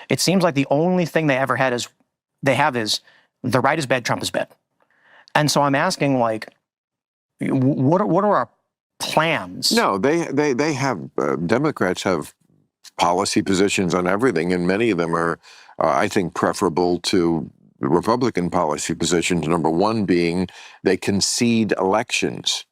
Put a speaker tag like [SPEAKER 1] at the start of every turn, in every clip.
[SPEAKER 1] it seems like the only thing they have is the right is bad, Trump is bad. And so I'm asking, like, what are our plans?
[SPEAKER 2] No, they have, Democrats have policy positions on everything, and many of them are, I think, preferable to Republican policy positions. Number one being they concede elections.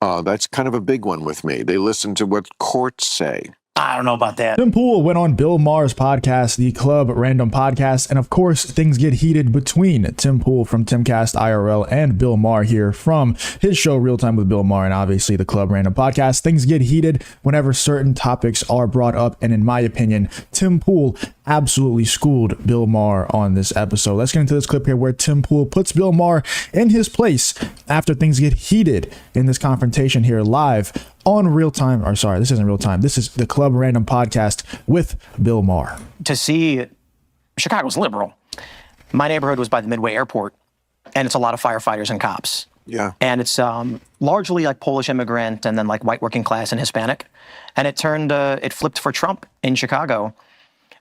[SPEAKER 2] That's kind of a big one with me. They listen to what courts say.
[SPEAKER 1] I don't know about that.
[SPEAKER 3] Tim Pool went on Bill Maher's podcast, the Club Random Podcast, and of course, things get heated between Tim Pool from Timcast IRL and Bill Maher here from his show Real Time with Bill Maher, and obviously the Club Random Podcast. Things get heated whenever certain topics are brought up, and in my opinion, Tim Pool absolutely schooled Bill Maher on this episode. Let's get into this clip here where Tim Pool puts Bill Maher in his place after things get heated in this confrontation here live on Real Time. Or sorry, this isn't Real Time. This is the Club Random Podcast with Bill Maher.
[SPEAKER 1] To see Chicago's liberal. My neighborhood was by the Midway Airport, and it's a lot of firefighters and cops.
[SPEAKER 2] Yeah.
[SPEAKER 1] And it's largely like Polish immigrant and then like white working class and Hispanic. And it flipped for Trump in Chicago.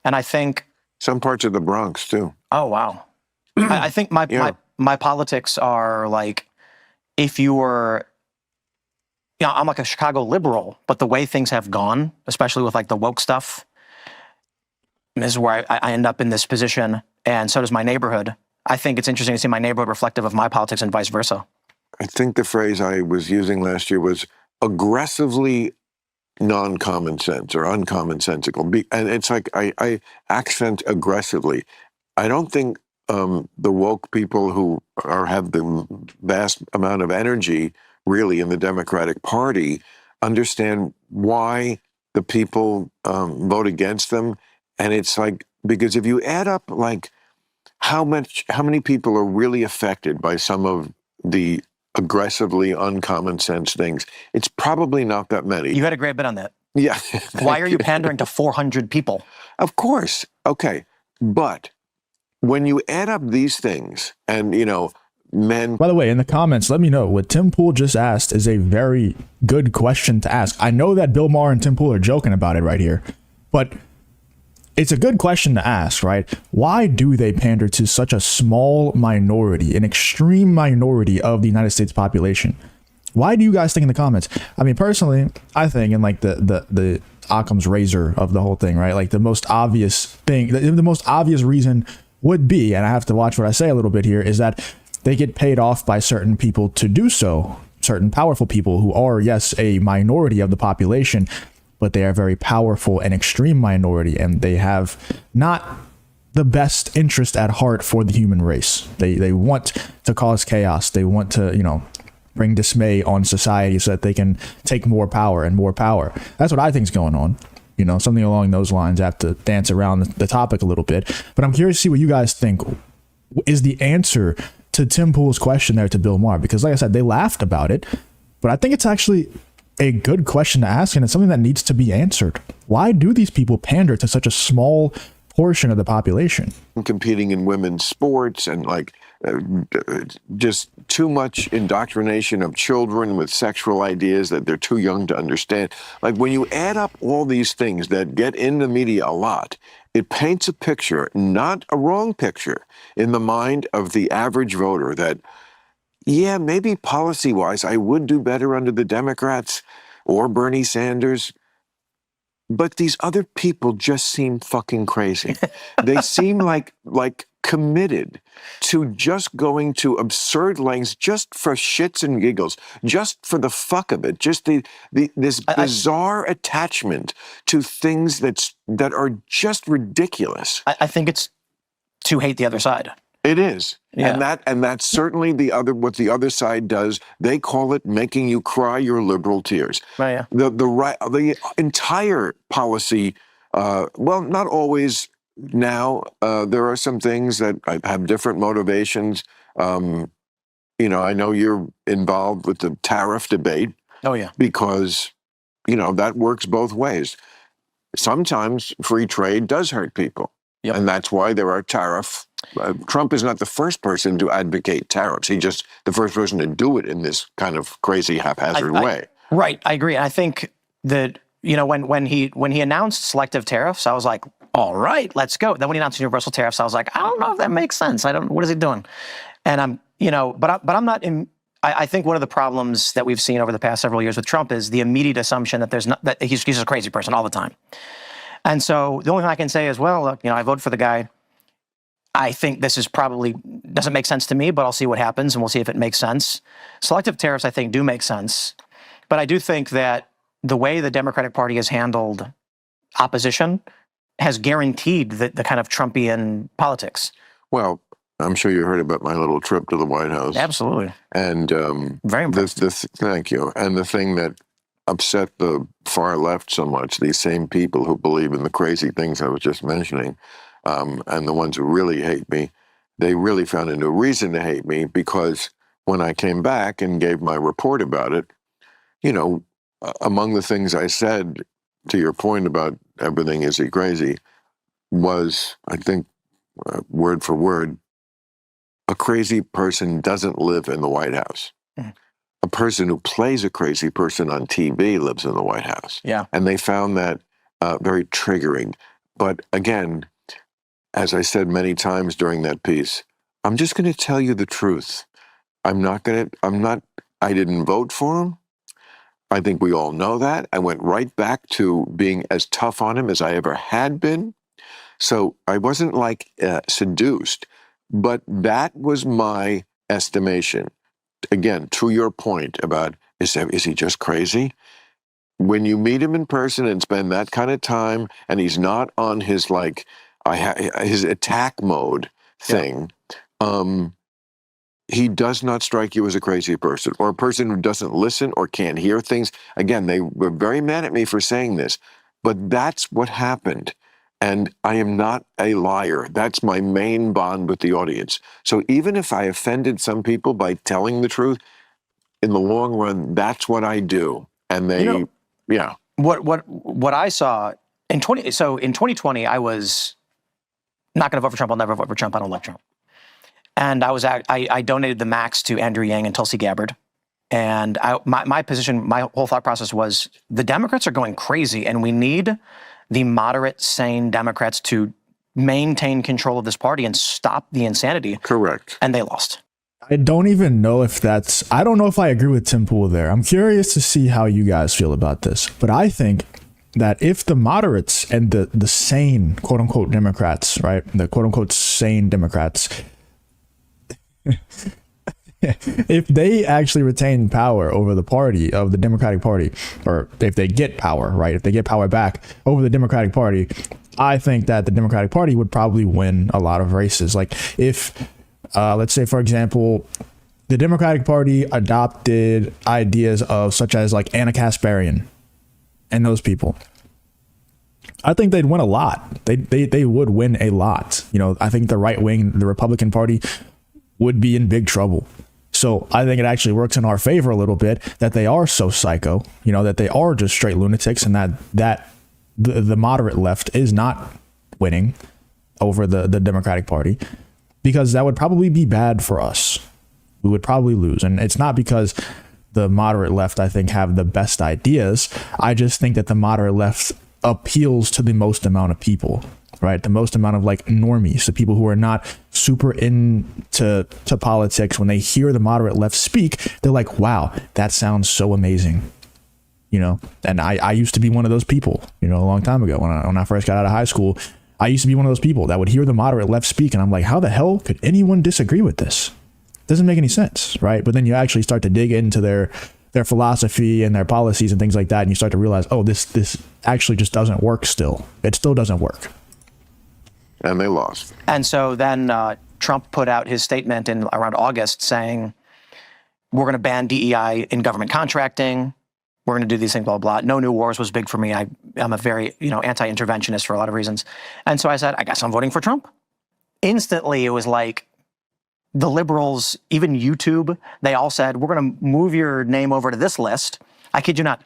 [SPEAKER 1] And I think
[SPEAKER 2] some parts of the Bronx too.
[SPEAKER 1] Oh, wow. I think my politics are like, if you were, I'm like a Chicago liberal, but the way things have gone, especially with like the woke stuff, this is where I end up in this position, and so does my neighborhood. I think it's interesting to see my neighborhood reflective of my politics and vice versa.
[SPEAKER 2] I think the phrase I was using last year was aggressively non-common sense or uncommonsensical. And it's like I accent aggressively. I don't think the woke people who have the vast amount of energy really in the Democratic Party understand why the people vote against them. And it's like, because if you add up like how many people are really affected by some of the aggressively uncommon sense things, it's probably not that many.
[SPEAKER 1] You had a great bit on that.
[SPEAKER 2] Yeah.
[SPEAKER 1] Why are you pandering to 400 people?
[SPEAKER 2] Of course. Okay. But when you add up these things and, men.
[SPEAKER 3] By the way, in the comments, let me know what Tim Pool just asked is a very good question to ask. I know that Bill Maher and Tim Pool are joking about it right here, but it's a good question to ask, right? Why do they pander to such a small minority, an extreme minority of the United States population? Why do you guys think in the comments? I mean, personally, I think in like the Occam's razor of the whole thing, right? Like the most obvious thing, the most obvious reason would be, and I have to watch what I say a little bit here, is that they get paid off by certain people to do so, certain powerful people who are, yes, a minority of the population, but they are very powerful and extreme minority, and they have not the best interest at heart for the human race. They want to cause chaos. They want to, bring dismay on society so that they can take more power and more power. That's what I think is going on. Something along those lines. I have to dance around the topic a little bit, but I'm curious to see what you guys think is the answer to Tim Pool's question there to Bill Maher, because like I said, they laughed about it, but I think it's actually a good question to ask, and it's something that needs to be answered. Why do these people pander to such a small portion of the population?
[SPEAKER 2] Competing in women's sports and just too much indoctrination of children with sexual ideas that they're too young to understand. Like when you add up all these things that get in the media a lot, it paints a picture, not a wrong picture, in the mind of the average voter that, yeah, maybe policy-wise, I would do better under the Democrats or Bernie Sanders, but these other people just seem fucking crazy. They seem like committed to just going to absurd lengths just for shits and giggles, just for the fuck of it, just this bizarre attachment to things that are just ridiculous.
[SPEAKER 1] I think it's to hate the other side.
[SPEAKER 2] It is.
[SPEAKER 1] Yeah.
[SPEAKER 2] And that's certainly what the other side does. They call it making you cry your liberal tears.
[SPEAKER 1] Oh, yeah.
[SPEAKER 2] The entire policy, well, not always now. There are some things that have different motivations. I know you're involved with the tariff debate.
[SPEAKER 1] Oh, yeah.
[SPEAKER 2] Because, that works both ways. Sometimes free trade does hurt people. Yep. And that's why there are tariff. Trump is not the first person to advocate tariffs. He's just the first person to do it in this kind of crazy, haphazard way.
[SPEAKER 1] Right, I agree. And I think that when he announced selective tariffs, I was like, all right, let's go. Then when he announced universal tariffs, I was like, I don't know if that makes sense. What is he doing? And I'm, but I'm not in. I think one of the problems that we've seen over the past several years with Trump is the immediate assumption that that he's a crazy person all the time. And so the only thing I can say is, well, look, I voted for the guy. I think this is probably doesn't make sense to me, but I'll see what happens and we'll see if it makes sense. Selective tariffs, I think, do make sense. But I do think that the way the Democratic Party has handled opposition has guaranteed the kind of Trumpian politics.
[SPEAKER 2] Well, I'm sure you heard about my little trip to the White House.
[SPEAKER 1] Absolutely.
[SPEAKER 2] And
[SPEAKER 1] very impressive.
[SPEAKER 2] Thank you. And the thing that upset the far left so much, these same people who believe in the crazy things I was just mentioning, and the ones who really hate me, they really found a new reason to hate me, because when I came back and gave my report about it, among the things I said, to your point about everything is he crazy, was, I think, word for word, a crazy person doesn't live in the White House. Mm. A person who plays a crazy person on TV lives in the White House.
[SPEAKER 1] Yeah.
[SPEAKER 2] And they found that very triggering. But again, as I said many times during that piece, I'm just going to tell you the truth. I didn't vote for him. I think we all know that. I went right back to being as tough on him as I ever had been. So I wasn't seduced, but that was my estimation. Again, to your point about, is he just crazy? When you meet him in person and spend that kind of time, and he's not on his his attack mode thing, he does not strike you as a crazy person or a person who doesn't listen or can't hear things. Again, they were very mad at me for saying this, but that's what happened. And I am not a liar. That's my main bond with the audience. So even if I offended some people by telling the truth, in the long run, that's what I do. And they, yeah.
[SPEAKER 1] What I saw in 2020, I was not going to vote for Trump. I'll never vote for Trump. I don't like Trump. And I donated the max to Andrew Yang and Tulsi Gabbard. And my position, my whole thought process was the Democrats are going crazy, and we need the moderate, sane Democrats to maintain control of this party and stop the insanity.
[SPEAKER 2] Correct.
[SPEAKER 1] And they lost.
[SPEAKER 3] I don't even know if I don't know if I agree with Tim Pool there. I'm curious to see how you guys feel about this. But I think that if the moderates and the sane, quote unquote, Democrats, right, the quote unquote sane Democrats, if they actually retain power over the party of the Democratic Party, or if they get power, right, if they get power back over the Democratic Party, I think that the Democratic Party would probably win a lot of races. Like if, let's say, for example, the Democratic Party adopted ideas of such as like Anna Kasparian and those people, I think they'd win a lot. They would win a lot. I think the right wing, the Republican Party, would be in big trouble. So I think it actually works in our favor a little bit that they are so psycho, that they are just straight lunatics, and that the moderate left is not winning over the Democratic Party, because that would probably be bad for us. We would probably lose. And it's not because the moderate left, I think, have the best ideas. I just think that the moderate left appeals to the most amount of people. Right, the most amount of normies, the people who are not super into politics. When they hear the moderate left speak, they're like, "Wow, that sounds so amazing," And I used to be one of those people, a long time ago when I first got out of high school. I used to be one of those people that would hear the moderate left speak, and I'm like, "How the hell could anyone disagree with this? Doesn't make any sense, right?" But then you actually start to dig into their philosophy and their policies and things like that, and you start to realize, oh, this actually just doesn't work. Still, it still doesn't work.
[SPEAKER 2] And they lost.
[SPEAKER 1] And so then Trump put out his statement in around August saying, we're going to ban DEI in government contracting. We're going to do these things, blah, blah, blah. No new wars was big for me. I'm a very, anti-interventionist for a lot of reasons. And so I said, I guess I'm voting for Trump. Instantly, it was like the liberals, even YouTube, they all said, we're going to move your name over to this list. I kid you not.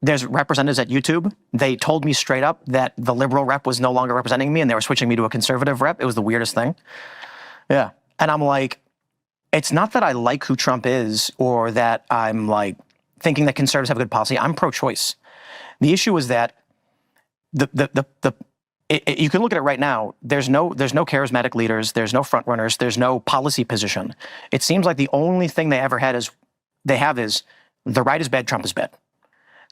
[SPEAKER 1] There's representatives at YouTube. They told me straight up that the liberal rep was no longer representing me and they were switching me to a conservative rep. It was the weirdest thing. Yeah. And I'm like, it's not that I like who Trump is or that I'm thinking that conservatives have good policy. I'm pro-choice. The issue is that the you can look at it right now. There's no charismatic leaders. There's no front runners. There's no policy position. It seems like the only thing they ever had is the right is bad, Trump is bad.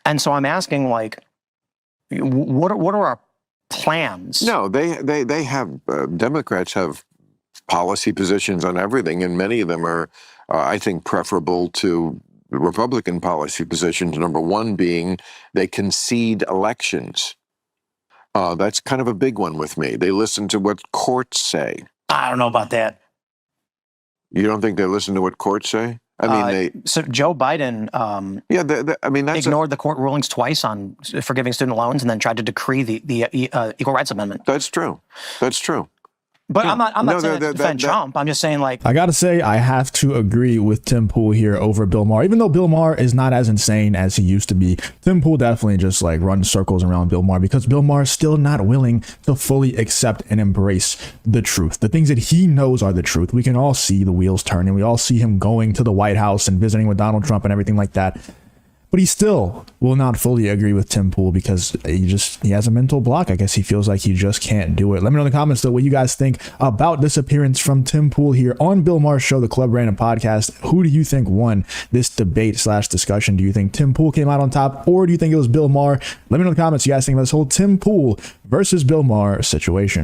[SPEAKER 1] And so I'm asking, like, what are our plans?
[SPEAKER 2] No, they have Democrats have policy positions on everything, and many of them are, I think, preferable to Republican policy positions. Number one being they concede elections. That's kind of a big one with me. They listen to what courts say.
[SPEAKER 1] I don't know about that.
[SPEAKER 2] You don't think they listen to what courts say? I mean,
[SPEAKER 1] so Joe Biden,
[SPEAKER 2] I mean, that's
[SPEAKER 1] ignored the court rulings twice on forgiving student loans, and then tried to decree the Equal Rights Amendment.
[SPEAKER 2] That's true. That's true.
[SPEAKER 1] But I'm not saying to defend Trump. I'm just saying, like,
[SPEAKER 3] I gotta say, I have to agree with Tim Pool here over Bill Maher. Even though Bill Maher is not as insane as he used to be, Tim Pool definitely just like runs circles around Bill Maher, because Bill Maher is still not willing to fully accept and embrace the truth. The things that he knows are the truth. We can all see the wheels turning. We all see him going to the White House and visiting with Donald Trump and everything like that. But he still will not fully agree with Tim Pool because he has a mental block. I guess he feels like he just can't do it. Let me know in the comments, though, what you guys think about this appearance from Tim Pool here on Bill Maher's show, the Club Random Podcast. Who do you think won this debate/discussion? Do you think Tim Pool came out on top, or do you think it was Bill Maher? Let me know in the comments what you guys think about this whole Tim Pool versus Bill Maher situation.